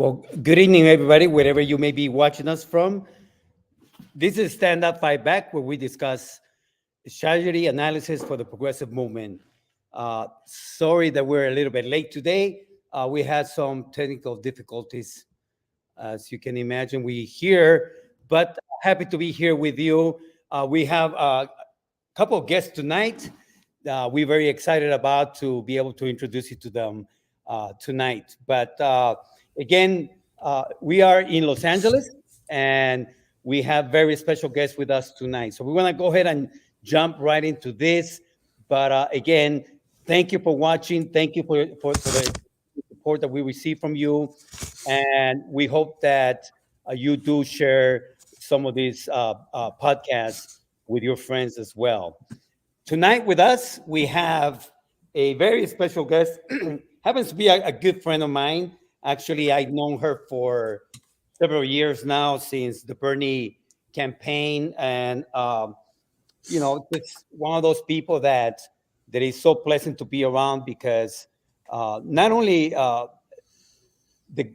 Well, good evening, everybody, wherever you may be watching us from. This is Stand Up Fight Back, where we discuss strategy analysis for the progressive movement. Sorry that we're a little bit late today. We had some technical difficulties, as you can imagine. We here, but happy to be here with you. We have a couple of guests tonight. We're very excited about to be able to introduce you to them tonight. But again, we are in Los Angeles, and we have very special guests with us tonight. So we want to go ahead and jump right into this. But again, thank you for watching. Thank you for the support that we receive from you. And we hope that you do share some of these podcasts with your friends as well. Tonight with us, we have a very special guest. Happens to be a good friend of mine. Actually, I've known her for several years now, since the Bernie campaign, and it's one of those people that is so pleasant to be around because not only the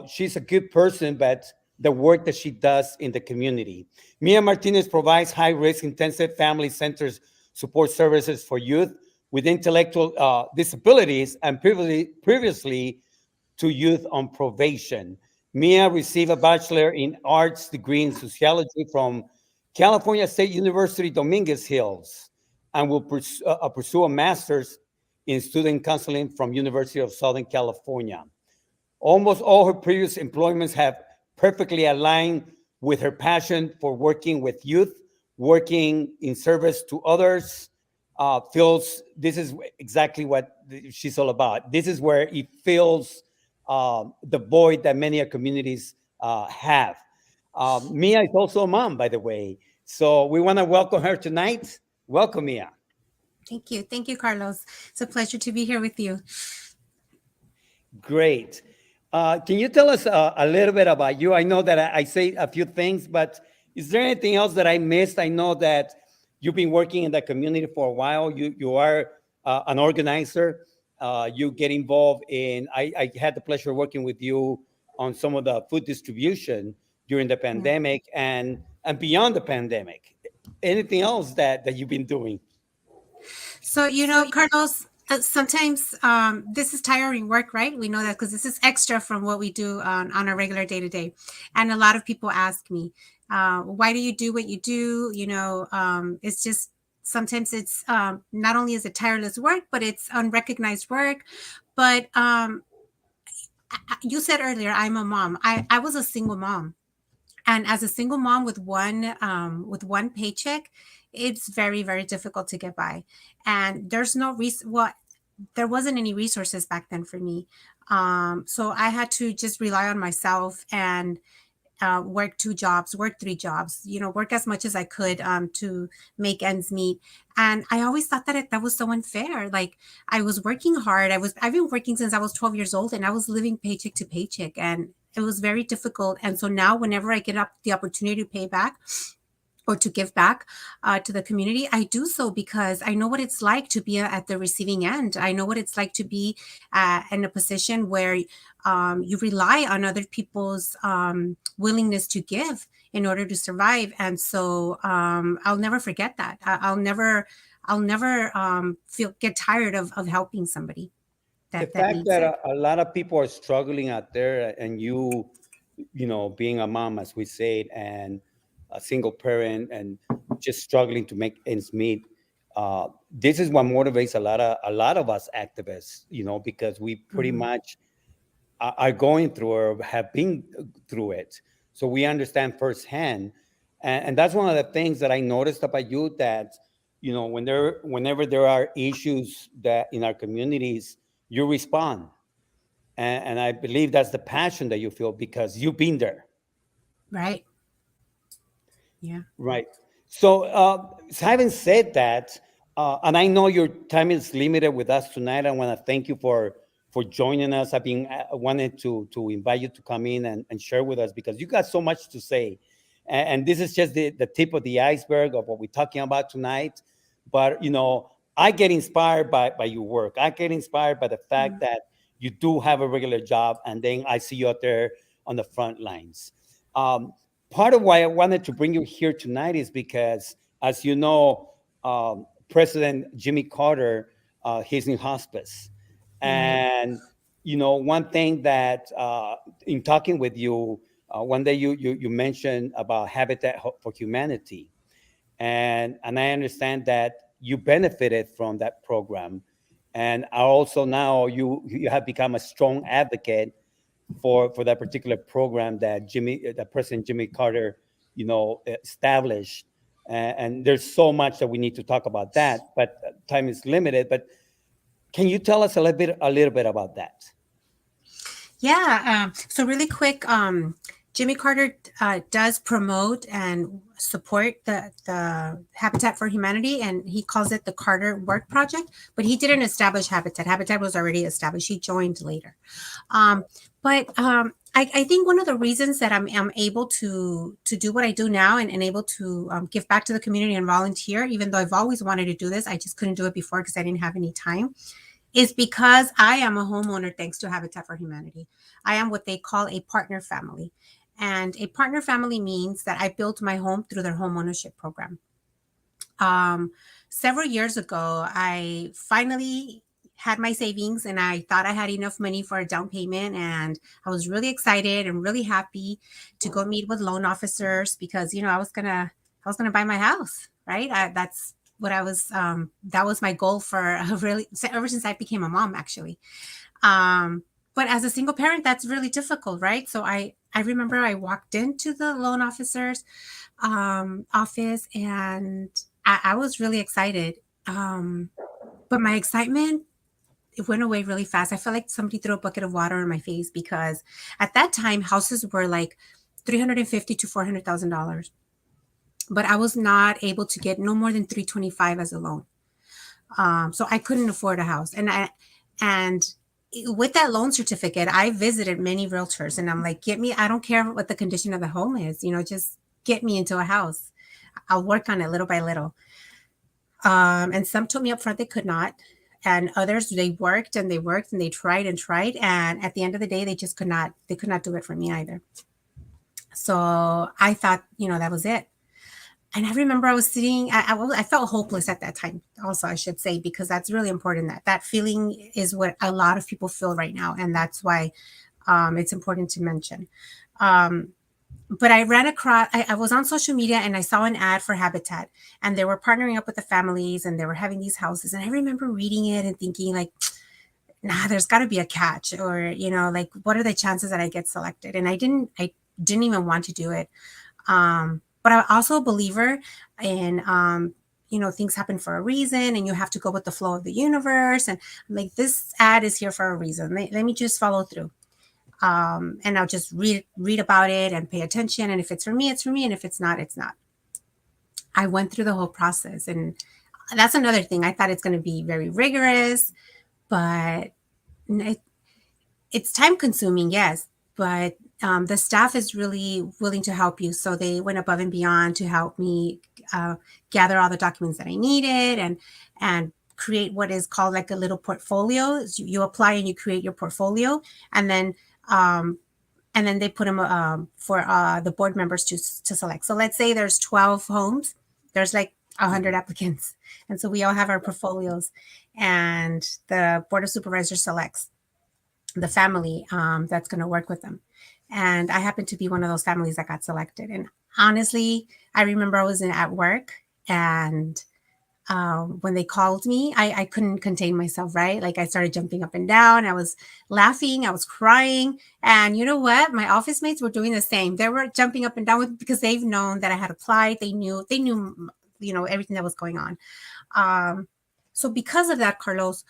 she's a good person, but the work that she does in the community. Mia Martinez provides high-risk intensive family centers support services for youth with intellectual disabilities, and previously to youth on probation. Mia received a bachelor in arts degree in sociology from California State University, Dominguez Hills, and will pursue a master's in student counseling from University of Southern California. Almost all her previous employments have perfectly aligned with her passion for working with youth, working in service to others. Feels this is exactly what she's all about. This is where it fills the void that many communities have. Mia is also a mom, by the way. So we want to welcome her tonight. Welcome, Mia. Thank you. Thank you, Carlos. It's a pleasure to be here with you. Great. Can you tell us a little bit about you? I know that I say a few things, but is there anything else that I missed? I know that you've been working in the community for a while. You are an organizer. You get involved in. I had the pleasure of working with you on some of the food distribution during the Yeah. pandemic and beyond the pandemic. Anything else that you've been doing? So, Carlos, sometimes this is tiring work, right? We know that because this is extra from what we do on a regular day to day. And a lot of people ask me, why do you do what you do? It's just sometimes it's not only is it tireless work, but it's unrecognized work. But you said earlier, I'm a mom. I was a single mom. And as a single mom with one paycheck, it's very, very difficult to get by. And there's no reason. Well, there wasn't any resources back then for me. So I had to just rely on myself and work 2 jobs, work 3 jobs, work as much as I could to make ends meet. And I always thought that was so unfair. Like, I was working hard. I've been working since I was 12 years old, and I was living paycheck to paycheck, and it was very difficult. And so now, whenever I get up the opportunity to pay back or to give back to the community, I do so because I know what it's like to be at the receiving end. I know what it's like to be in a position where you rely on other people's willingness to give in order to survive. And so I'll never forget that. I'll never get tired of helping somebody The that fact needs that it. a lot of people are struggling out there, and being a mom, as we said, and a single parent, and just struggling to make ends meet. This is what motivates a lot of us activists, because we pretty Mhm. much are going through or have been through it, so we understand firsthand. And that's one of the things that I noticed about you, that whenever there are issues that in our communities, you respond. And I believe that's the passion that you feel because you've been there. Right. Yeah. Right. So, having said that, and I know your time is limited with us tonight, I want to thank you for joining us. I've been wanted to invite you to come in and share with us because you got so much to say, and this is just the tip of the iceberg of what we're talking about tonight. But I get inspired by your work. I get inspired by the fact Mhm. that you do have a regular job, and then I see you out there on the front lines. Um, Part of why I wanted to bring you here tonight is because, as you know, President Jimmy Carter, he's in hospice. Right. And, one thing that in talking with you, one day you mentioned about for Humanity. And I understand that you benefited from that program. And also now you have become a strong advocate for that particular program that President Jimmy Carter, established. And there's so much that we need to talk about that, but time is limited. But can you tell us a little bit about that? Yeah. So really quick, Jimmy Carter does promote and support the Habitat for Humanity, and he calls it the Carter Work Project. But he didn't establish Habitat. Habitat was already established. He joined later. But I think one of the reasons that I'm able to do what I do now, and able to give back to the community and volunteer, even though I've always wanted to do this, I just couldn't do it before because I didn't have any time, is because I am a homeowner thanks to Habitat for Humanity. I am what they call a partner family. And a partner family means that I built my home through their home ownership program. Um, Several years ago, I finally had my savings and I thought I had enough money for a down payment. And I was really excited and really happy to go meet with loan officers because, I was gonna buy my house, right? That's what I was, that was my goal for a really, ever since I became a mom, actually. Um, but as a single parent, that's really difficult, right? So I remember I walked into the loan officer's office, and I was really excited. But my excitement, it went away really fast. I felt like somebody threw a bucket of water in my face because at that time houses were like 350 to $400,000, but I was not able to get no more than 325 as a loan. So I couldn't afford a house, and with that loan certificate, I visited many realtors, and I'm like, get me. I don't care what the condition of the home is, just get me into a house. I'll work on it little by little. And some told me up front they could not, and others they worked and they worked and they tried and tried, and at the end of the day, they just could not. They could not do it for me either. So I thought, that was it. And I remember I was sitting, I felt hopeless at that time, also, I should say, because that's really important. That feeling is what a lot of people feel right now. And that's why it's important to mention. Um, but I ran across, I was on social media and I saw an ad for Habitat, and they were partnering up with the families and they were having these houses. And I remember reading it and thinking, like, nah, there's got to be a catch, or, like, what are the chances that I get selected? And I didn't even want to do it. But I'm also a believer in, things happen for a reason, and you have to go with the flow of the universe. And I'm like, this ad is here for a reason. Let me just follow through. And I'll just read about it and pay attention. And if it's for me, it's for me. And if it's not, it's not. I went through the whole process. And that's another thing. I thought it's going to be very rigorous, but it's time consuming, yes, but the staff is really willing to help you. So they went above and beyond to help me gather all the documents that I needed, and create what is called like a little portfolio. So you apply and you create your portfolio, and then they put them for the board members to select. So let's say there's 12 homes, there's like 100 applicants, and so we all have our portfolios, and the board of supervisors selects the family that's going to work with them. And I happened to be one of those families that got selected. And honestly, I remember I was at work, and when they called me, I couldn't contain myself, right? Like, I started jumping up and down. I was laughing. I was crying. And you know what? My office mates were doing the same. They were jumping up and down because they've known that I had applied. They knew, everything that was going on. So because of that, Carlos,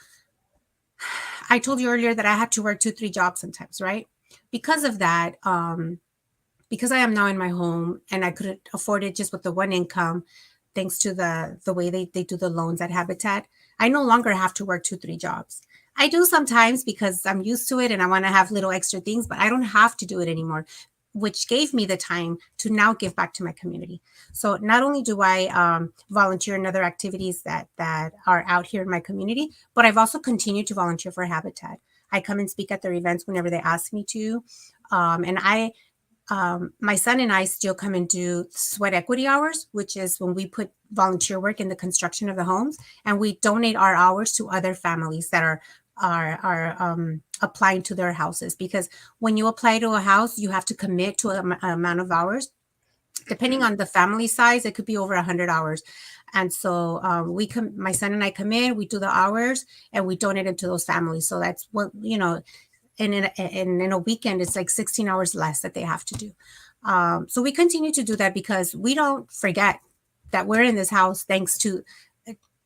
I told you earlier that I had to work 2-3 jobs sometimes, right? Because of that, because I am now in my home and I couldn't afford it just with the one income, thanks to the way they do the loans at Habitat, I no longer have to work 2-3 jobs. I do sometimes because I'm used to it and I want to have little extra things, but I don't have to do it anymore, which gave me the time to now give back to my community. So not only do I volunteer in other activities that are out here in my community, but I've also continued to volunteer for Habitat. I come and speak at their events whenever they ask me to. And my son and I still come and do sweat equity hours, which is when we put volunteer work in the construction of the homes, and we donate our hours to other families that are applying to their houses. Because when you apply to a house, you have to commit to an amount of hours. Depending on the family size, it could be over 100 hours. And so my son and I come in, we do the hours, and we donate it to those families. So that's what, and in a weekend, it's like 16 hours less that they have to do. So we continue to do that because we don't forget that we're in this house thanks to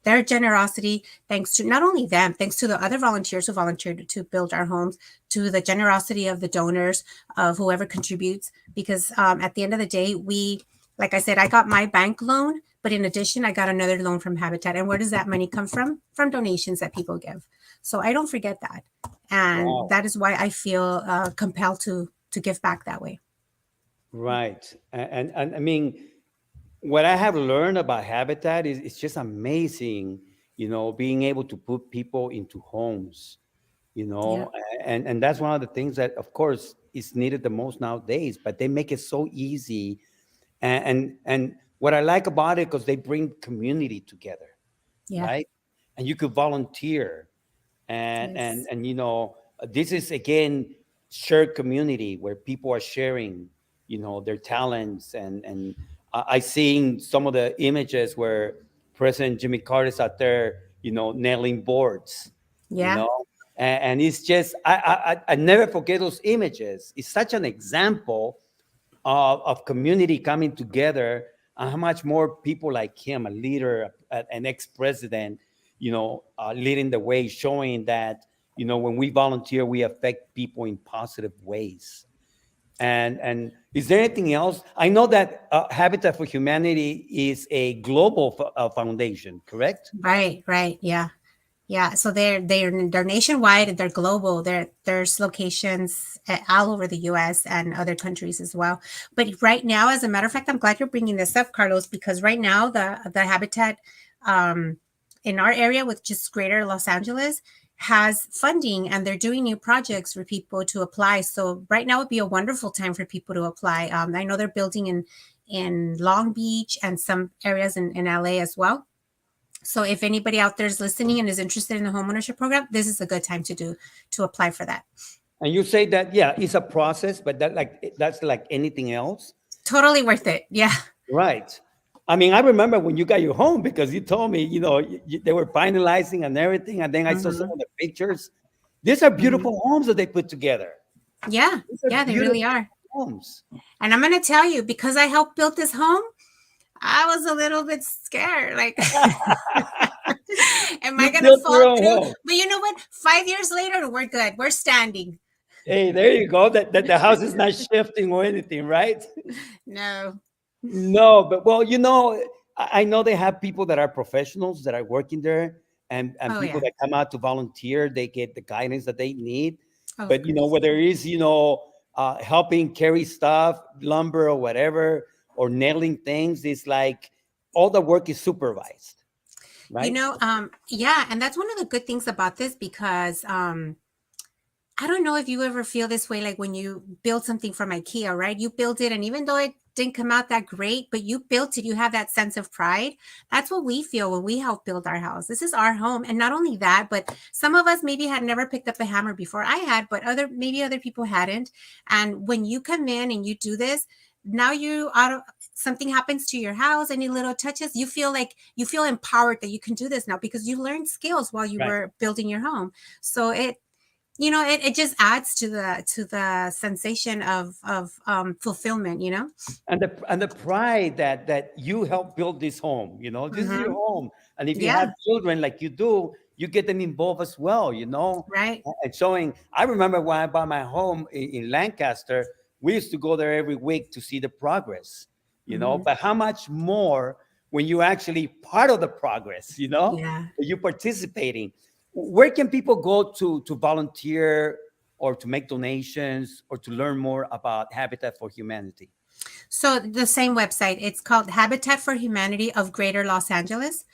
their generosity, thanks to not only them, thanks to the other volunteers who volunteered to build our homes, to the generosity of the donors, of whoever contributes. Because at the end of the day, like I said, I got my bank loan, but in addition, I got another loan from Habitat. And where does that money come from? From donations that people give. So I don't forget that. And Wow. that is why I feel compelled to give back that way. Right. And I mean, what I have learned about Habitat is it's just amazing, being able to put people into homes, Yeah. and that's one of the things that, of course, is needed the most nowadays, but they make it so easy. And what I like about it, because they bring community together, Yeah. right? And you could volunteer, and and Yes. and this is again shared community where people are sharing their talents, and I seen some of the images where President Jimmy Carter's out there nailing boards, you Yeah. know and it's just I never forget those images. It's such an example of community coming together, and how much more people like him, a leader, an ex-president, leading the way, showing that when we volunteer, we affect people in positive ways. And is there anything else? I know that Habitat for Humanity is a global foundation, correct? Right. Right. Yeah. Yeah, so they're nationwide. They're global. There's locations all over the U.S. and other countries as well. But right now, as a matter of fact, I'm glad you're bringing this up, Carlos, because right now the Habitat um, in our area, with just Greater Los Angeles, has funding, and they're doing new projects for people to apply. So right now would be a wonderful time for people to apply. I know they're building in Long Beach and some areas in LA as well. So if anybody out there is listening and is interested in the homeownership program, this is a good time to apply for that. And you say that, yeah, it's a process, but that's like anything else. Totally worth it. Yeah. Right. I mean, I remember when you got your home, because you told me, they were finalizing and everything. And then I saw some Hmm. of the pictures. These are Hmm. beautiful homes that they put together. Yeah. These are Yeah, they really beautiful are. homes. And I'm going to tell you, because I helped build this home, I was a little bit scared. Like, am I You going to built your fall own through? home. But you know what? 5 years later, we're good. We're standing. Hey, there you go. That the house is not shifting or anything, right? No. No, but well, I know they have people that are professionals that are working there, and Oh, people yeah. that come out to volunteer. They get the guidance that they need. Oh, of But course. whether it is helping carry stuff, lumber or whatever, or nailing things, it's like all the work is supervised, right? Yeah. And that's one of the good things about this, because I don't know if you ever feel this way, like when you build something from IKEA, right? You build it, and even though it didn't come out that great, but you built it, you have that sense of pride. That's what we feel when we help build our house. This is our home. And not only that, but some of us maybe had never picked up a hammer before. I had, but maybe other people hadn't. And when you come in and you do this, now you out of something happens to your house, any little touches, you feel empowered that you can do this now because you learned skills while you Right. were building your home. So it just adds to the sensation of fulfillment. And the pride that you helped build this home. This is your Hmm. home, and if you have Yeah. children like you do, you get them involved as well. Right. And showing. I remember when I bought my home in Lancaster, we used to go there every week to see the progress. Hmm. But how much more when you actually part of the progress? Yeah. You participating. Where can people go to volunteer, or to make donations, or to learn more about Habitat for Humanity? So the same website, it's called Habitat for Humanity of Greater Los Angeles.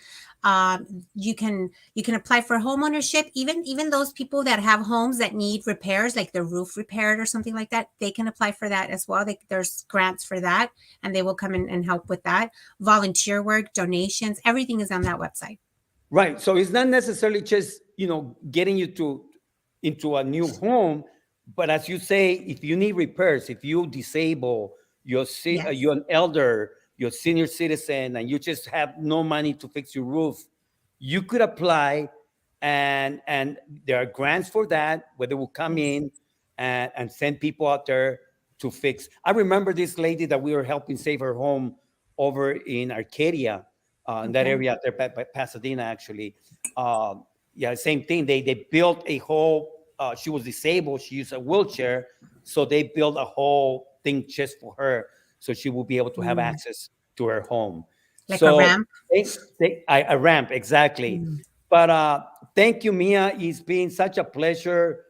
You can apply for home ownership. Even those people that have homes that need repairs, like the roof repaired or something like that, they can apply for that as well. There's grants for that, and they will come in and help with that. Volunteer work, donations, everything is on that website. Right. So it's not necessarily just, getting you to into a new home, but as you say, if you need repairs, if you disable, Yes. you're an elder, you're a senior citizen, and you just have no money to fix your roof, you could apply, and there are grants for that, where they will come Yes. in and send people out there to fix. I remember this lady that we were helping save her home over in Arcadia, in that Okay. area out there by Pasadena, actually. Yeah, same thing. They built a whole. She was disabled. She used a wheelchair, so they built a whole thing just for her, so she will be able to have Mm. access to her home. Like a So ramp. a ramp, exactly. Mm. But thank you, Mia. It's been such a pleasure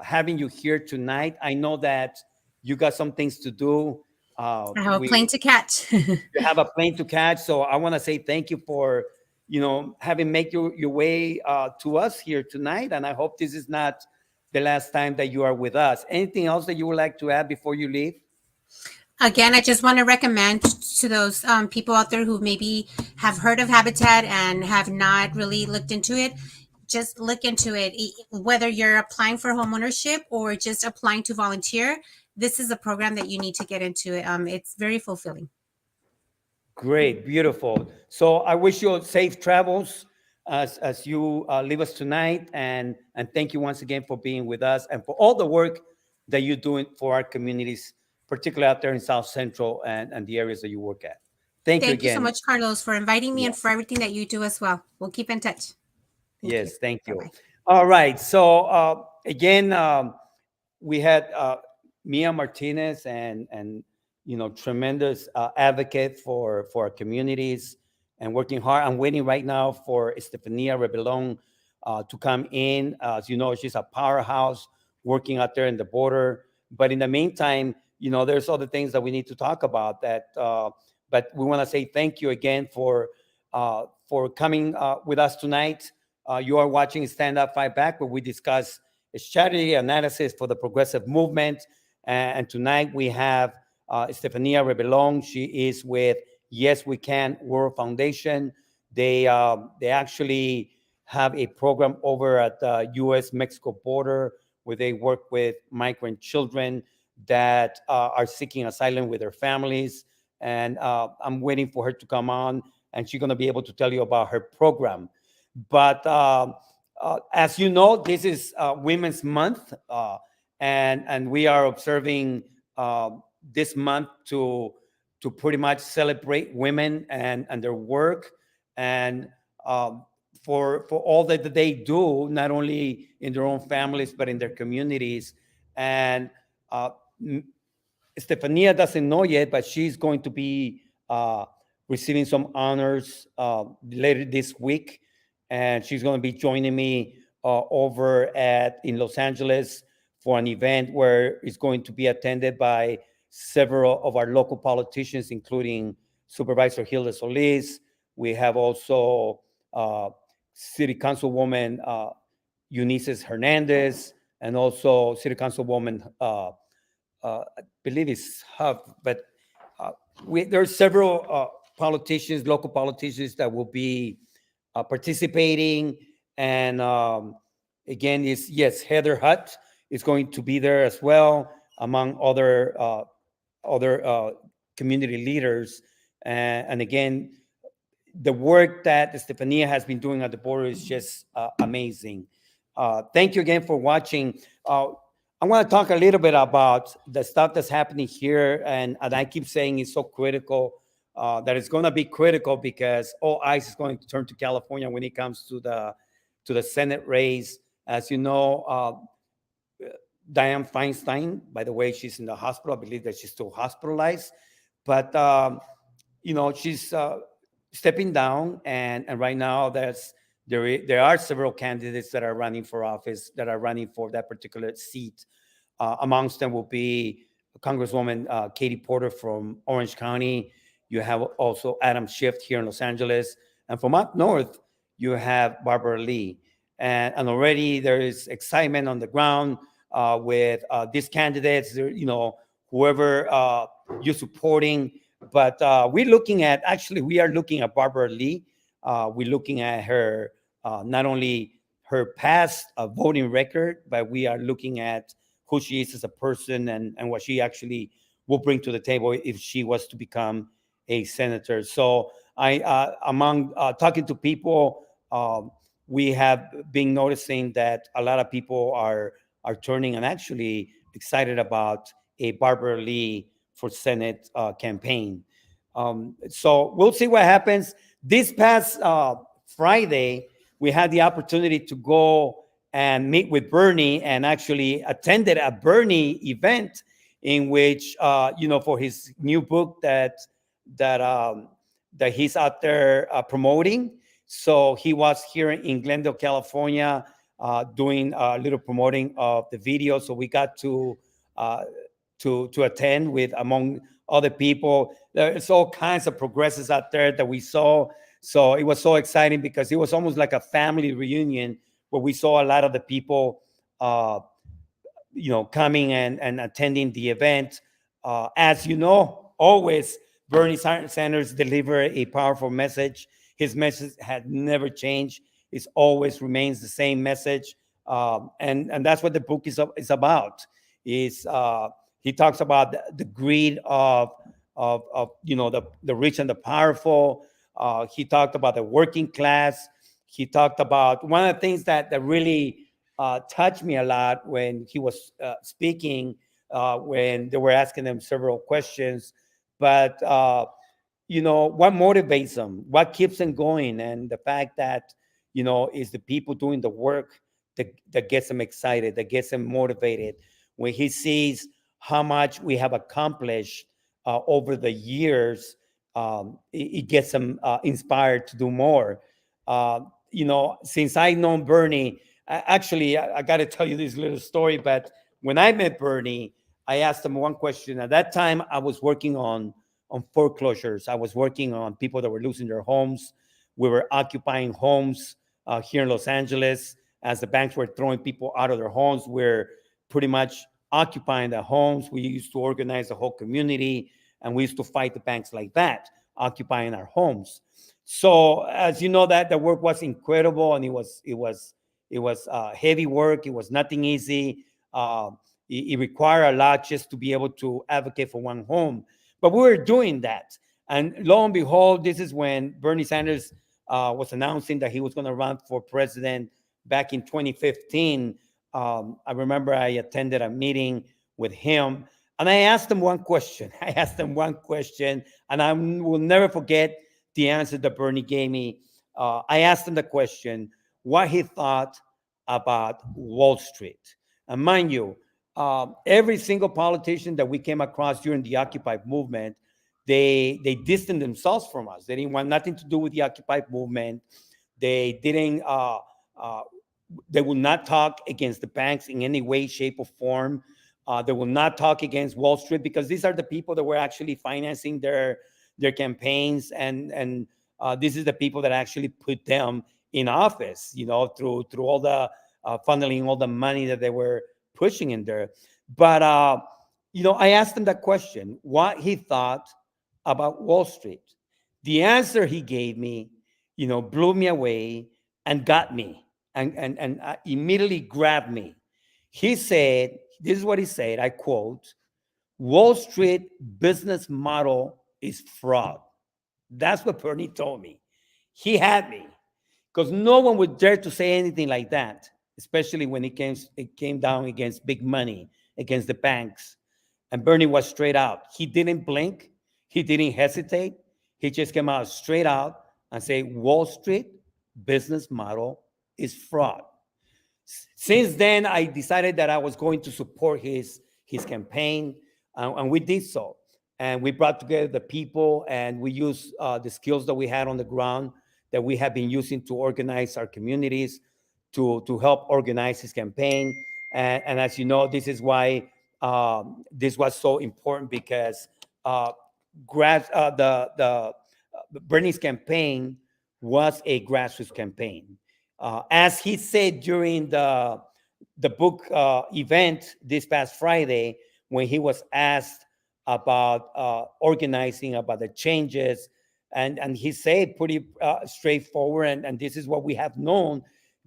having you here tonight. I know that you got some things to do. I have a plane We to catch. You have a plane to catch. So I want to say thank you for, having make your way to us here tonight. And I hope this is not the last time that you are with us. Anything else that you would like to add before you leave? Again, I just want to recommend to those people out there who maybe have heard of Habitat and have not really looked into it. Just look into it. Whether you're applying for homeownership or just applying to volunteer, this is a program that you need to get into. It's very fulfilling. Great, beautiful. So I wish you safe travels as you leave us tonight, and thank you once again for being with us and for all the work that you're doing for our communities, particularly out there in South Central and the areas that you work at. Thank you Thank you so again. much, Carlos, for inviting me Yeah. and for everything that you do as well. We'll keep in touch. Thank you. Yes, thank Bye you. bye. All right. So again, we had Mia Martinez, and tremendous advocate for our communities and working hard. I'm waiting right now for Estefania Rebellon to come in. As you know, she's a powerhouse working out there in the border. But in the meantime, there's other things that we need to talk about. But we want to say thank you again for coming with us tonight. You are watching Stand Up Fight Back, where we discuss strategy analysis for the progressive movement. And tonight we have Estefania Rebellon. She is with Yes We Can World Foundation. They actually have a program over at the U.S.-Mexico border where they work with migrant children that are seeking asylum with their families. And I'm waiting for her to come on, and she's going to be able to tell you about her program. But as you know, this is Women's Month, and we are observing this month to pretty much celebrate women and their work, and for all that they do, not only in their own families but in their communities. And uh, Stefania doesn't know yet, but she's going to be receiving some honors later this week, and she's going to be joining me over at in Los Angeles for an event where it's going to be attended by several of our local politicians, including Supervisor Hilda Solis. We have also City Councilwoman Eunices Hernandez, and also City Councilwoman I believe it's Huff, but there are several politicians, local politicians, that will be participating. And again, yes, Heather Hutt is going to be there as well, among other community leaders. And again, the work that Stefania has been doing at the border is just amazing. Thank you again for watching. I want to talk a little bit about the stuff that's happening here, and I keep saying it's so critical, that it's going to be critical because all eyes is going to turn to California when it comes to the Senate race. As you know, Dianne Feinstein, by the way, she's in the hospital. I believe that she's still hospitalized, but she's stepping down, and right now there are several candidates that are running for office, that are running for that particular seat. Amongst them will be Congresswoman Katie Porter from Orange County. You have also Adam Schiff here in Los Angeles, and from up north, you have Barbara Lee. And already there is excitement on the ground with these candidates, whoever you're supporting. But we are looking at Barbara Lee. We're looking at her, not only her past voting record, but we are looking at who she is as a person and what she actually will bring to the table if she was to become a senator. So among talking to people, we have been noticing that a lot of people are turning and actually excited about a Barbara Lee for Senate campaign. So we'll see what happens. This past Friday, we had the opportunity to go and meet with Bernie and actually attended a Bernie event in which, for his new book that um, that he's out there promoting. So he was here in Glendale, California, doing a little promoting of the video. So we got uh, to attend with among other people. There's all kinds of progresses out there that we saw. So it was so exciting because it was almost like a family reunion where we saw a lot of the people, uh, coming and attending the event. As you know, always Bernie Sanders delivered a powerful message. His message had never changed. It always remains the same message, and that's what the book is about. Is He talks about the greed of the rich and the powerful. He talked about the working class. He talked about one of the things that really touched me a lot when he was speaking, when they were asking him several questions. But what motivates them, what keeps them going, and the fact that is the people doing the work that gets them excited, that gets them motivated. When he sees how much we have accomplished over the years, it gets them inspired to do more. Since I know Bernie, actually, I got to tell you this little story. But when I met Bernie, I asked him one question. At that time, I was working on foreclosures. I was working on people that were losing their homes. We were occupying homes here in Los Angeles as the banks were throwing people out of their homes. We're pretty much occupying the homes. We used to organize the whole community, and we used to fight the banks like that, occupying our homes. So, as you know, that the work was incredible, and it was heavy work. It was nothing easy. It required a lot just to be able to advocate for one home. But we were doing that. And lo and behold, this is when Bernie Sanders was announcing that he was going to run for president back in 2015. I remember I attended a meeting with him, and I asked him one question. I asked him one question, and I will never forget the answer that Bernie gave me. I asked him the question, what he thought about Wall Street. And mind you, every single politician that we came across during the Occupy movement, they distanced themselves from us. They didn't want nothing to do with the Occupy movement. They didn't. They will not talk against the banks in any way, shape, or form. They will not talk against Wall Street because these are the people that were actually financing their campaigns, and this is the people that actually put them in office. Through all the funneling all the money that they were pushing in there. But I asked him that question, what he thought about Wall Street. The answer he gave me, blew me away and got me and immediately grabbed me. He said, this is what he said, I quote, Wall Street business model is fraud. That's what Bernie told me. He had me because no one would dare to say anything like that, especially when it came down against big money, against the banks. And Bernie was straight out. He didn't blink. He didn't hesitate. He just came out straight out and said, Wall Street business model is fraud. Since then, I decided that I was going to support his campaign, and we did so. And we brought together the people, and we used the skills that we had on the ground that we have been using to organize our communities, to help organize his campaign. And as you know, this is why this was so important because uh, Bernie's campaign was a grassroots campaign. As he said during the book event this past Friday, when he was asked about organizing, about the changes, and he said pretty straightforward, and this is what we have known,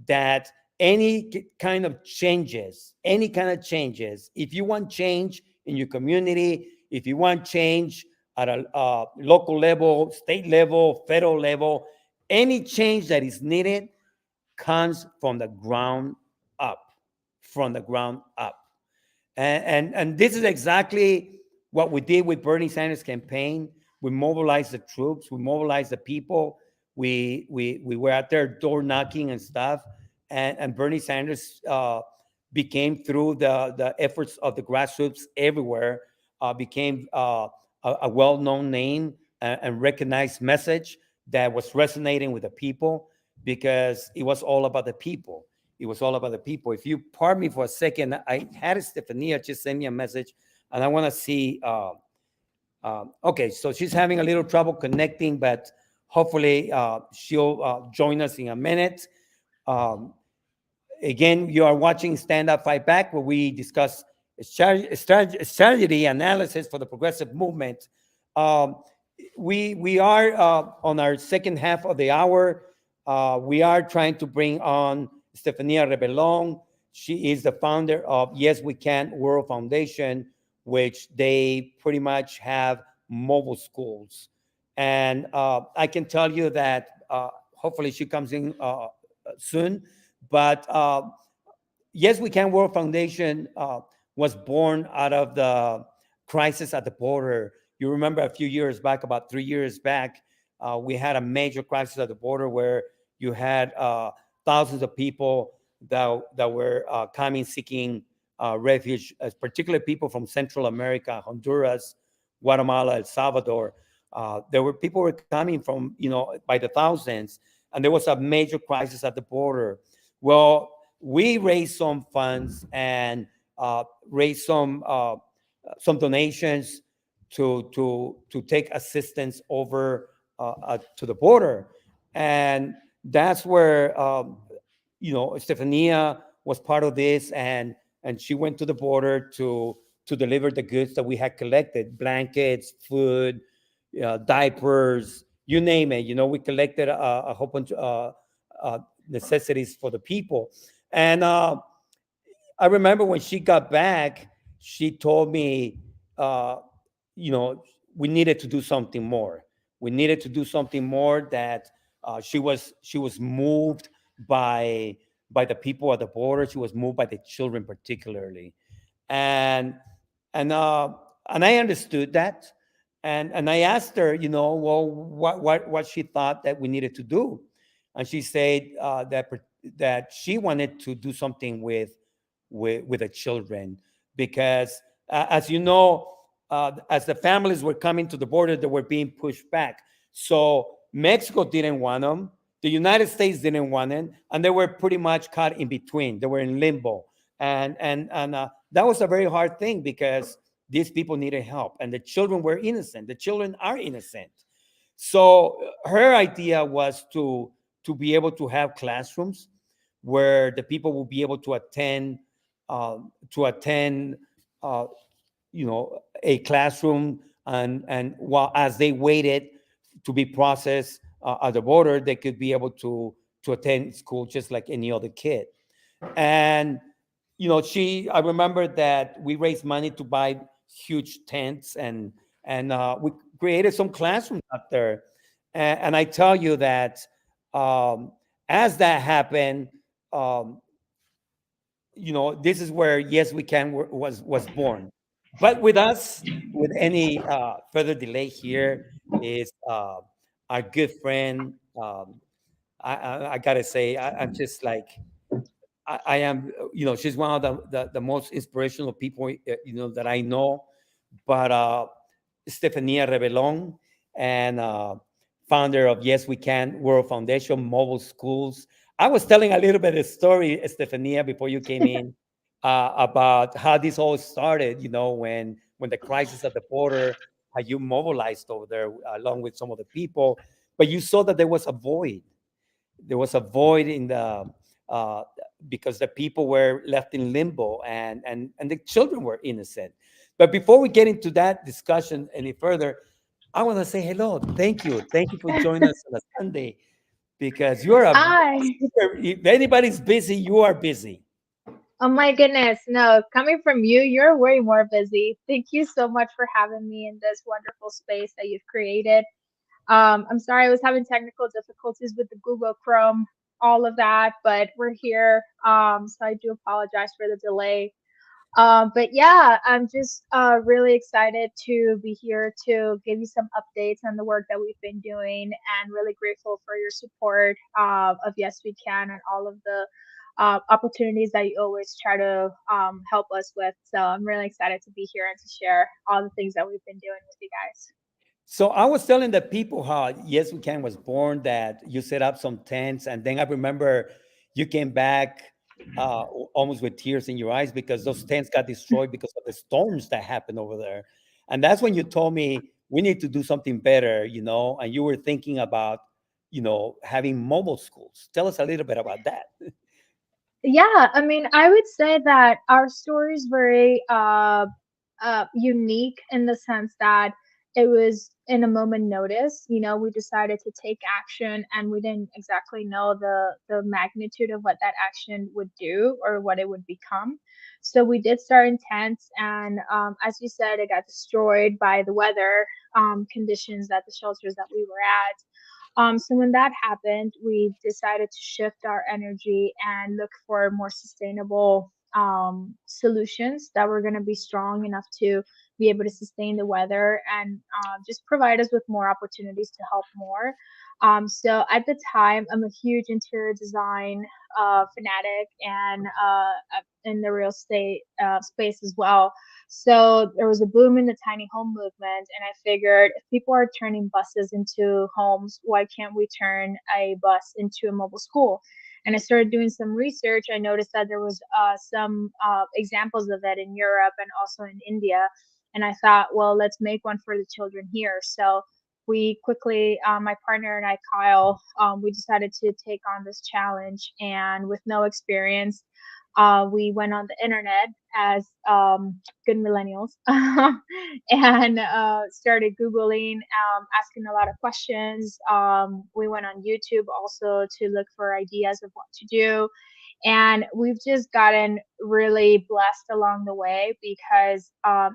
that any kind of changes, if you want change in your community, if you want change at a local level, state level, federal level, any change that is needed comes from the ground up, from the ground up. And this is exactly what we did with Bernie Sanders' campaign. We mobilized the troops, we mobilized the people. We were out there door knocking and stuff. And Bernie Sanders became, through the efforts of the grassroots everywhere, became a well-known name and recognized message that was resonating with the people, because it was all about the people. It was all about the people. If you pardon me for a second, I had Estefania just send me a message, and I want to see. Okay, so she's having a little trouble connecting, but hopefully she'll join us in a minute. Um, Again, you are watching Stand Up, Fight Back, where we discuss strategy analysis for the progressive movement. Um, we are on our second half of the hour. We are trying to bring on Estefania Rebellon. She is the founder of Yes We Can World Foundation, which they pretty much have mobile schools. And I can tell you that hopefully she comes in soon. But Yes We Can World Foundation was born out of the crisis at the border. You remember a few years back, about 3 years back, we had a major crisis at the border where you had thousands of people that were coming seeking refuge, particularly people from Central America, Honduras, Guatemala, El Salvador. There were people were coming from, by the thousands, and there was a major crisis at the border. Well, we raised some funds and raised some donations to take assistance over to the border, and that's where Estefania was part of this, and she went to the border to deliver the goods that we had collected: blankets, food, diapers, you name it. We collected a whole bunch of necessities for the people. And I remember when she got back, she told me, you know, we needed to do something more. We needed to do something more. That she was moved by the people at the border. She was moved by the children particularly, and and uh, and I understood that, and I asked her, well, what she thought that we needed to do, and she said that she wanted to do something with the children, because as you know, as the families were coming to the border, they were being pushed back. So Mexico didn't want them, the United States didn't want them, and they were pretty much caught in between. They were in limbo, and that was a very hard thing, because these people needed help, and the children were innocent. The children are innocent. So her idea was to be able to have classrooms where the people will be able to attend uh, a classroom, and while as they waited to be processed at the border, they could be able to attend school just like any other kid. And I remember that we raised money to buy huge tents, and we created some classrooms out there. And I tell you that, um, as that happened, um, this is where Yes We Can was born. But with us, with any further delay here, is our good friend. I gotta say, I'm just like, I am. She's one of the most inspirational people that I know. But Estefania Rebellon, and founder of Yes We Can World Foundation, mobile schools. I was telling a little bit of story, Estefania, before you came in, about how this all started. When the crisis at the border, how you mobilized over there along with some of the people. but you saw that there was a void. There was a void in the uh, because the people were left in limbo, and the children were innocent. But before we get into that discussion any further, I want to say hello. Thank you for joining us on a Sunday, because you're a I, super. If anybody's busy, you are busy. oh my goodness, no, coming from you, you're way more busy. Thank you so much for having me in this wonderful space that you've created. I'm sorry I was having technical difficulties with the Google Chrome, all of that, but we're here. So I do apologize for the delay. But yeah, I'm just really excited to be here to give you some updates on the work that we've been doing, and really grateful for your support of Yes We Can and all of the opportunities that you always try to help us with. So I'm really excited to be here and to share all the things that we've been doing with you guys. So I was telling the people how Yes We Can was born, that you set up some tents, and then I remember you came back almost with tears in your eyes because those tents got destroyed because of the storms that happened over there. And that's when you told me we need to do something better, and you were thinking about, having mobile schools. Tell us a little bit about that. Yeah, I mean, I would say that our story is very unique in the sense that it was in a moment notice. You know, we decided to take action, and we didn't exactly know the magnitude of what that action would do or what it would become. So we did start in tents, and as you said, it got destroyed by the weather conditions at the shelters that we were at. So when that happened, we decided to shift our energy and look for more sustainable solutions that were going to be strong enough to be able to sustain the weather, and just provide us with more opportunities to help more. So at the time, I'm a huge interior design fanatic, and in the real estate space as well. So there was a boom in the tiny home movement, and I figured if people are turning buses into homes, why can't we turn a bus into a mobile school? And I started doing some research. I noticed that there was some examples of that in Europe and also in India. And I thought, well, let's make one for the children here. So we quickly, my partner and I, Kyle, we decided to take on this challenge. And with no experience, we went on the internet as good millennials and started Googling, asking a lot of questions. We went on YouTube also to look for ideas of what to do. And we've just gotten really blessed along the way, because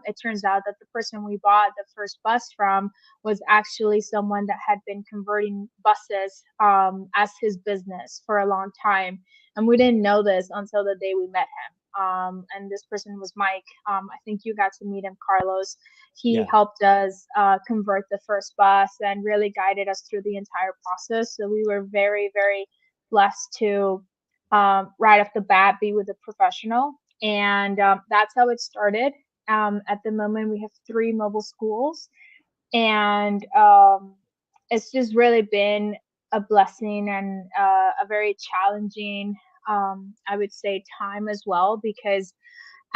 it turns out that the person we bought the first bus from was actually someone that had been converting buses as his business for a long time. And we didn't know this until the day we met him. And this person was Mike. I think you got to meet him, Carlos. He Yeah. helped us convert the first bus and really guided us through the entire process. So we were very, very blessed to right off the bat be with a professional. And that's how it started. At the moment, we have 3 mobile schools, and it's just really been a blessing and a very challenging, I would say, time as well, because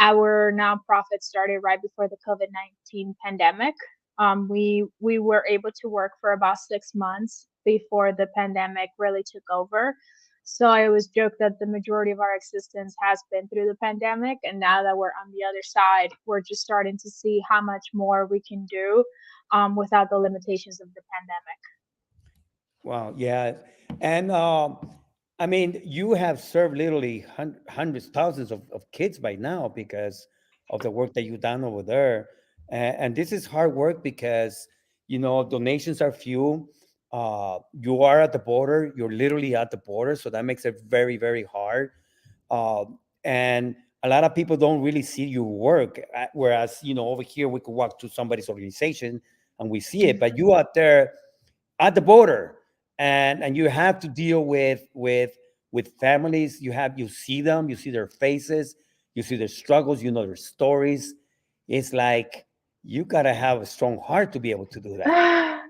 our nonprofit started right before the COVID-19 pandemic. We were able to work for about 6 months before the pandemic really took over. So I always joke that the majority of our existence has been through the pandemic, and now that we're on the other side, we're just starting to see how much more we can do without the limitations of the pandemic. Wow. Yeah. And I mean, you have served literally hundreds, thousands of kids by now because of the work that you've done over there. And this is hard work because, donations are few. You are at the border, you're literally at the border. So that makes it very, very hard. And a lot of people don't really see your work. Whereas, over here, we could walk to somebody's organization and we see it. But you out there at the border, and you have to deal with families. You see them, you see their faces, you see their struggles, their stories. It's like you got to have a strong heart to be able to do that.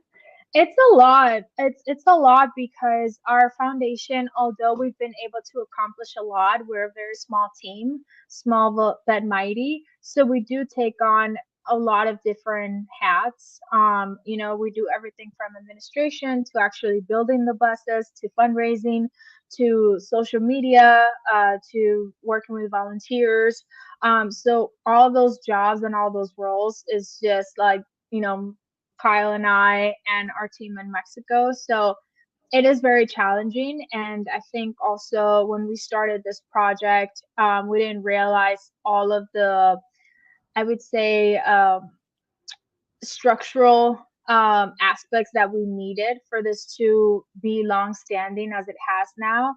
It's a lot. It's a lot because our foundation, although we've been able to accomplish a lot, we're a very small team, small but mighty. So we do take on a lot of different hats. You know, we do everything from administration to actually building the buses to fundraising to social media to working with volunteers. So all those jobs and all those roles is just like, you know, Kyle and I and our team in Mexico. So it is very challenging. And I think also when we started this project, we didn't realize all of the, I would say, structural aspects that we needed for this to be long standing as it has now.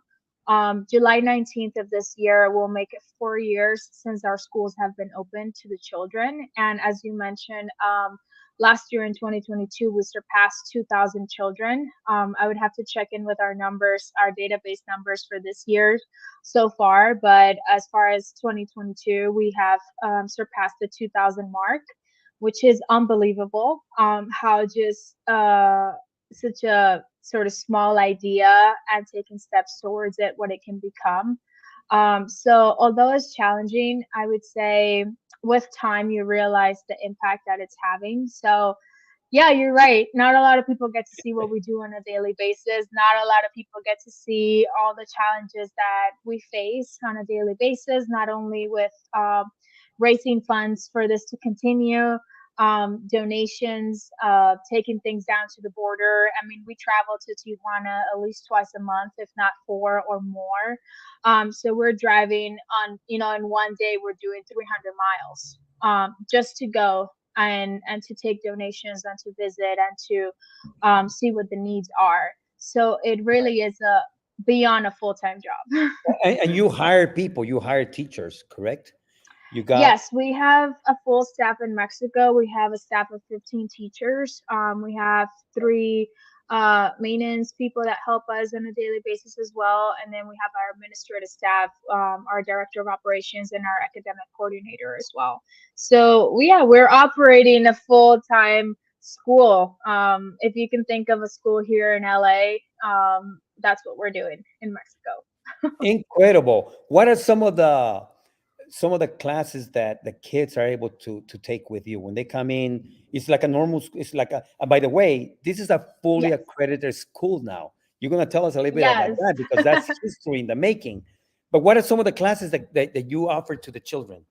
July 19th of this year will make it 4 years since our schools have been open to the children. And as you mentioned, last year in 2022, we surpassed 2,000 children. I would have to check in with our numbers, our database numbers for this year so far. But as far as 2022, we have surpassed the 2,000 mark, which is unbelievable. How just such a sort of small idea and taking steps towards it, what it can become. So although it's challenging, I would say with time you realize the impact that it's having. So yeah, you're right. Not a lot of people get to see what we do on a daily basis. Not a lot of people get to see all the challenges that we face on a daily basis, not only with raising funds for this to continue, donations, taking things down to the border. I mean, we travel to Tijuana at least twice a month, if not four or more. So we're driving on, you know, in one day we're doing 300 miles just to go and to take donations and to visit and to see what the needs are. So it really is a beyond a full-time job. And you hire people, you hire teachers, correct? You got Yes, we have a full staff in Mexico. We have a staff of 15 teachers. We have three maintenance people that help us on a daily basis as well. And then we have our administrative staff, our director of operations, and our academic coordinator as well. So yeah, we're operating a full-time school. If you can think of a school here in LA, that's what we're doing in Mexico. incredible. What are some of the classes that the kids are able to take with you when they come in? It's like a normal it's like a by the way, this is a fully Yes. accredited school now. You're going to tell us a little bit about Yes. that because that's history in the making. But what are some of the classes that you offer to the children?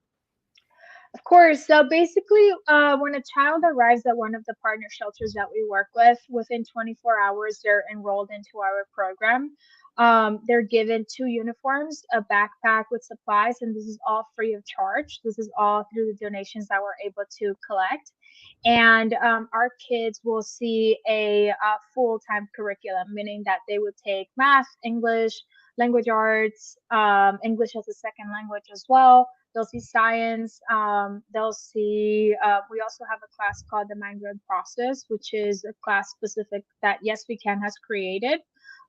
Of course. So basically, when a child arrives at one of the partner shelters that we work with, within 24 hours, they're enrolled into our program. They're given two uniforms, a backpack with supplies, and this is all free of charge. This is all through the donations that we're able to collect. And our kids will see a full-time curriculum, meaning that they would take math, English, language arts, English as a second language as well. They'll see science. They'll see. We also have a class called the migrant process, which is a class specific that Yes We Can has created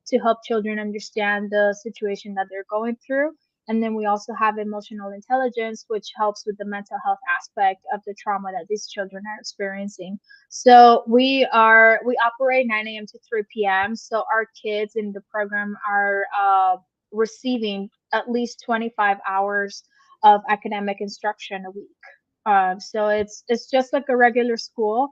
to help children understand the situation that they're going through. And then we also have emotional intelligence, which helps with the mental health aspect of the trauma that these children are experiencing. So we operate 9 a.m. to 3 p.m. So our kids in the program are receiving at least 25 hours of academic instruction a week. So it's just like a regular school.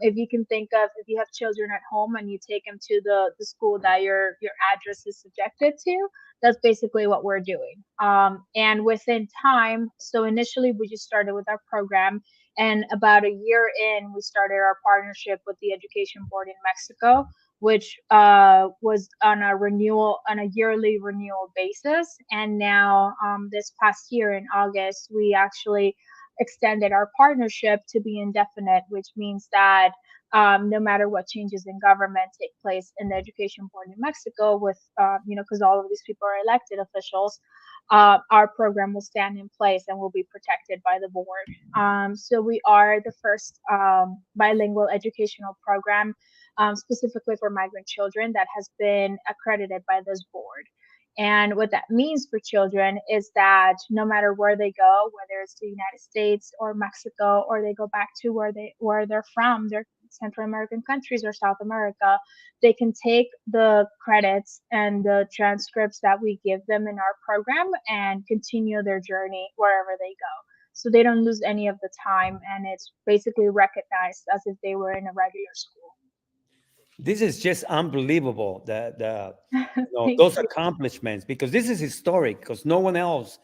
If you can think of if you have children at home and you take them to the school that your address is subjected to, that's basically what we're doing. And within time, so initially we just started with our program, and about a year in, we started our partnership with the Education Board in Mexico, which was on a yearly renewal basis. And now, this past year in August, we actually extended our partnership to be indefinite, which means that no matter what changes in government take place in the Education Board in Mexico, with because all of these people are elected officials, our program will stand in place and will be protected by the board. So we are the first bilingual educational program specifically for migrant children that has been accredited by this board. And what that means for children is that no matter where they go, whether it's the United States or Mexico, or they go back to where they're from, their Central American countries or South America, they can take the credits and the transcripts that we give them in our program and continue their journey wherever they go. so they don't lose any of the time, and it's basically recognized as if they were in a regular school. This is just unbelievable. Thank Those you. accomplishments, because this is historic, because no one else,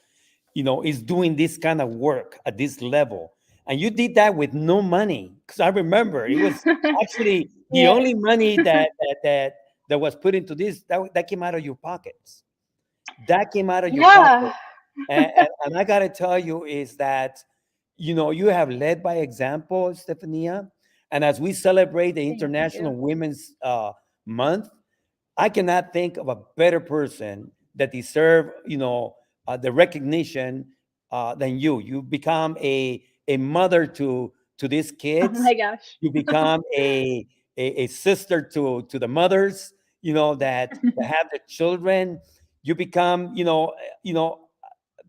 is doing this kind of work at this level. And you did that with no money. Because I remember it was actually the Yes. only money that was put into this that came out of your pockets. That came out of your pocket. Yeah. And I gotta tell you is that you have led by example, Stefania. And as we celebrate the Thank International you. Women's Month, I cannot think of a better person that deserve the recognition than you. You become a mother to these Oh kids. my gosh. You become a sister to the mothers. That have the children. You become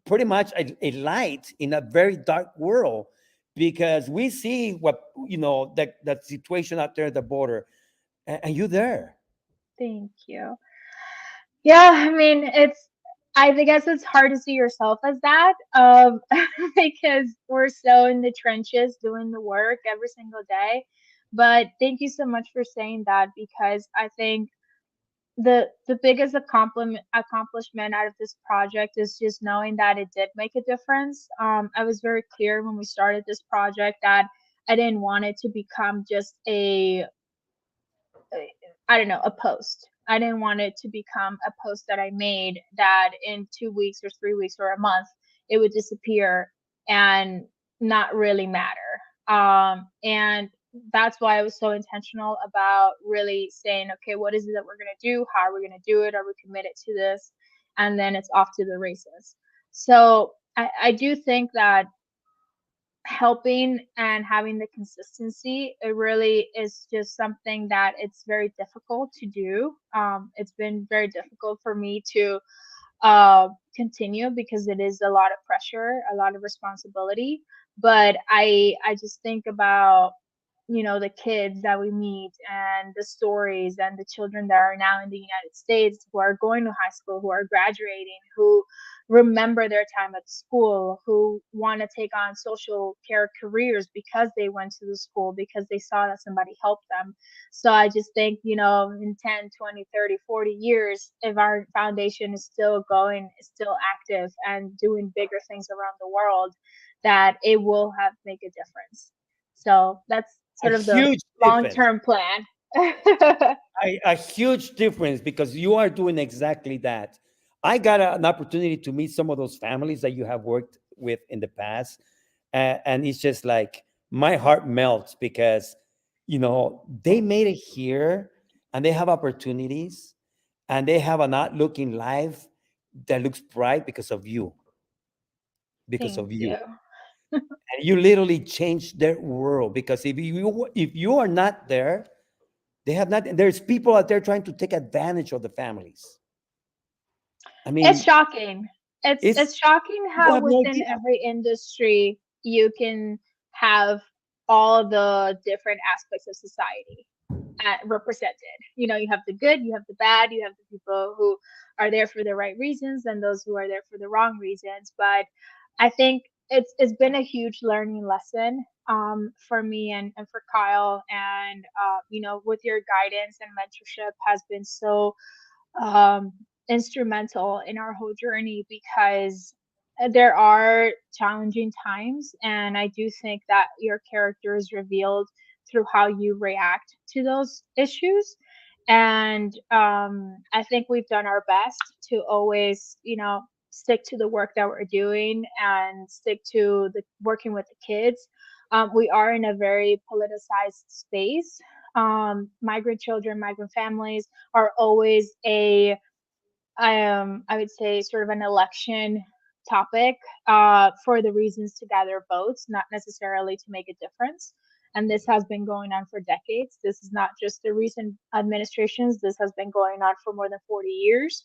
pretty much a light in a very dark world, because we see what that situation out there at the border, and you there. Thank you. Yeah, I mean, I guess it's hard to see yourself as that, because we're so in the trenches doing the work every single day. But thank you so much for saying that, because I think the biggest accomplishment out of this project is just knowing that it did make a difference. I was very clear when we started this project that I didn't want it to become just I don't know, a post. I didn't want it to become a post that I made that in 2 weeks or 3 weeks or a month it would disappear and not really matter. And that's why I was so intentional about really saying, okay, what is it that we're gonna do? How are we gonna do it? Are we committed to this? And then it's off to the races. So I do think that helping and having the consistency, it really is just something that it's very difficult to do. It's been very difficult for me to continue, because it is a lot of pressure, a lot of responsibility. But I just think about, the kids that we meet and the stories and the children that are now in the United States who are going to high school, who are graduating, who remember their time at school, who want to take on social care careers because they went to the school, because they saw that somebody helped them. So I just think, in 10, 20, 30, 40 years, if our foundation is still going, is still active and doing bigger things around the world, that it will have make a difference. So that's A sort of the huge long difference. term plan. A huge difference, because you are doing exactly that. I got an opportunity to meet some of those families that you have worked with in the past, and it's just like my heart melts, because they made it here, and they have opportunities, and they have an outlook in life that looks bright because of you, because Thank of you. you. And you literally changed their world, because if you are not there, they have not. There's people out there trying to take advantage of the families. I It's mean, shocking. It's it's shocking people how have no within idea. every industry you can have all the different aspects of society represented. You have the good, you have the bad, you have the people who are there for the right reasons and those who are there for the wrong reasons. But I think it's been a huge learning lesson, for me and for Kyle, and with your guidance and mentorship has been so um, instrumental in our whole journey, because there are challenging times, and I do think that your character is revealed through how you react to those issues. And I think we've done our best to always, stick to the work that we're doing and stick to the working with the kids. We are in a very politicized space. Migrant children, migrant families are always I would say sort of an election topic, for the reasons to gather votes, not necessarily to make a difference. And this has been going on for decades. This is not just the recent administrations. This has been going on for more than 40 years.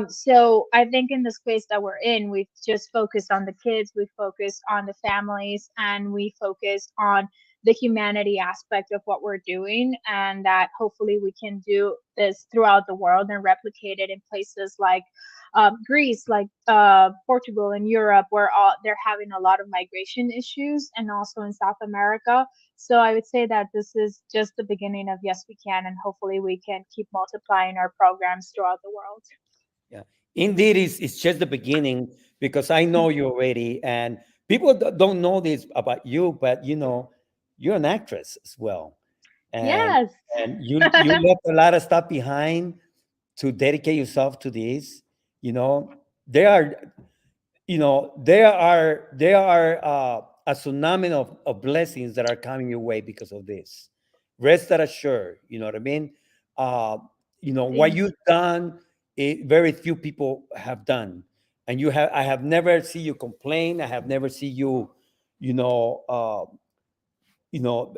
So I think in the space that we're in, we've just focused on the kids, we focused on the families, and we focused on the humanity aspect of what we're doing, and that hopefully we can do this throughout the world and replicate it in places like Greece, like Portugal and Europe, where they're having a lot of migration issues, and also in South America. So I would say that this is just the beginning of Yes We Can, and hopefully we can keep multiplying our programs throughout the world. Yeah, indeed, it's just the beginning because I know you already, and people don't know this about you, but you're an actress as well, and Yes. you left a lot of stuff behind to dedicate yourself to this. There are there are a tsunami of blessings that are coming your way because of this. Rest that assured, you know what I mean. uh what Thank you've done, very few people have done. And I have never seen you complain. I have never seen you you know uh you know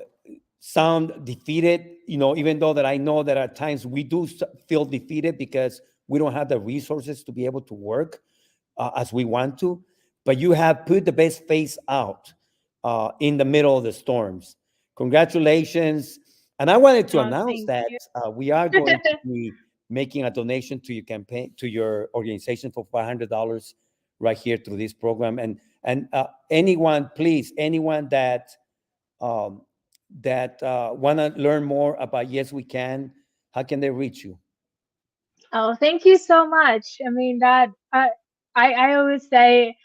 sound defeated, even though that I know that at times we do feel defeated because we don't have the resources to be able to work as we want to. But you have put the best face out in the middle of the storms. Congratulations. And I wanted to announce thank that you. we are going to be making a donation to your campaign, to your organization, for $500 right here through this program. And anyone, please, anyone um, that want to learn more about Yes We Can, how can they reach you? Oh, thank you so much. I mean, that I always say,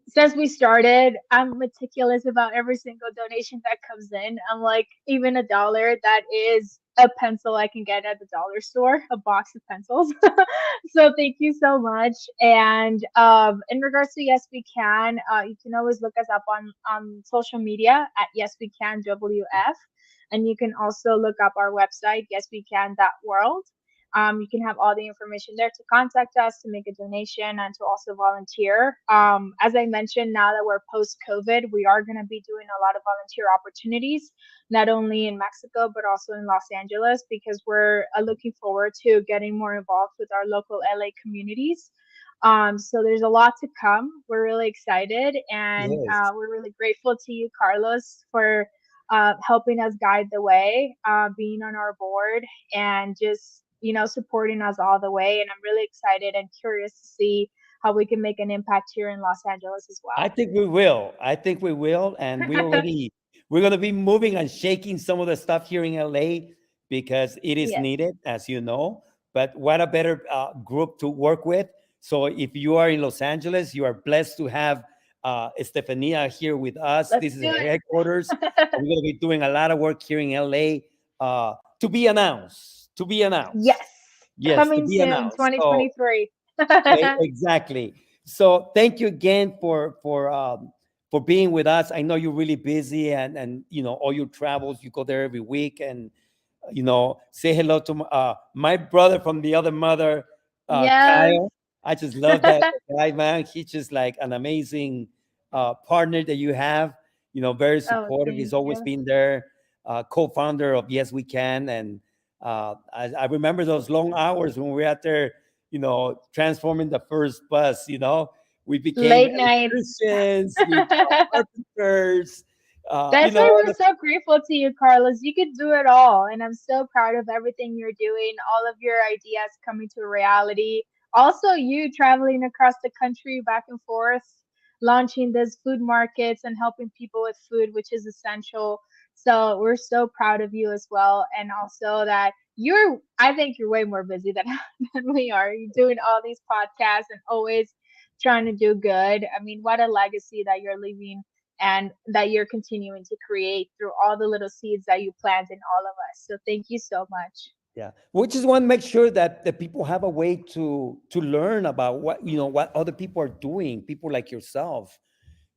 since we started, I'm meticulous about every single donation that comes in. I'm like, even $1 that is a pencil I can get at the dollar store, a box of pencils. So thank you so much. And in regards to Yes We Can, you can always look us up on social media at Yes We Can WF, and you can also look up our website yeswecan.world. You can have all the information there to contact us, to make a donation, and to also volunteer. As I mentioned, now that we're post COVID, we are going to be doing a lot of volunteer opportunities, not only in Mexico, but also in Los Angeles, because we're looking forward to getting more involved with our local LA communities. So there's a lot to come. We're really excited, and Yes. we're really grateful to you, Carlos, for helping us guide the way, being on our board, and just supporting us all the way. And I'm really excited and curious to see how we can make an impact here in Los Angeles as I well. think we will. I think we will. And we're going to be moving and shaking some of the stuff here in LA because it is Yes. needed, as you know. But what a better group to work with. So if you are in Los Angeles, you are blessed to have Estefania here with us. Let's This is do her it. headquarters. We're going to be doing a lot of work here in LA, to be announced. To be announced. Yes. Yes, to Coming be soon, announced. So 2023. Exactly. So thank you again for being with us. I know you're really busy, and all your travels. You go there every week, and say hello to my brother from the other mother, Yes. Kyle. I just love that guy, man. He's just like an amazing partner that you have. Very Oh, supportive. He's thank always you. been there. Co-founder of Yes We Can, and I remember those long hours when we were out there, transforming the first bus. We became Late nights. electricians, we carpenters. That's why we're so grateful to you, Carlos. You could do it all. And I'm so proud of everything you're doing, all of your ideas coming to reality. Also, you traveling across the country back and forth, launching these food markets and helping people with food, which is essential. So we're so proud of you as well. And also that I think you're way more busy than, than we are. You're doing all these podcasts and always trying to do good. I mean, what a legacy that you're leaving and that you're continuing to create through all the little seeds that you plant in all of us. So thank you so much. Yeah, we just want to make sure that the people have a way to learn about what other people are doing. People like yourself,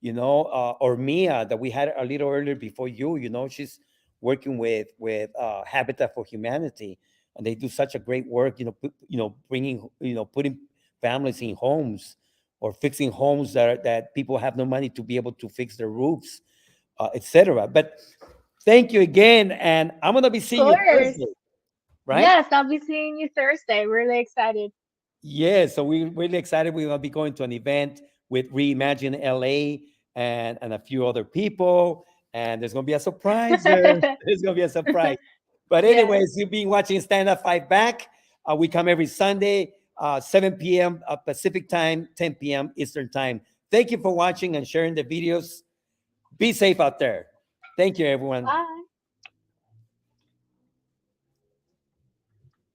or Mia that we had a little earlier before you. She's working with Habitat for Humanity, and they do such a great work. Bringing putting families in homes or fixing homes that people have no money to be able to fix their roofs, etc. But thank you again, and I'm gonna be Of seeing you course. Thursday, right? Yes, I'll be seeing you Thursday. Really excited. Yeah, so we're really excited. We're going to be going to an event with Reimagine LA and a few other people. And there's going to be a surprise there. There's going to be a surprise. But, Yes. anyways, you've been watching Stand Up Fight Back. We come every Sunday. 7 p.m. Pacific time, 10 p.m. Eastern time. Thank you for watching and sharing the videos. Be safe out there. Thank you, everyone. Bye.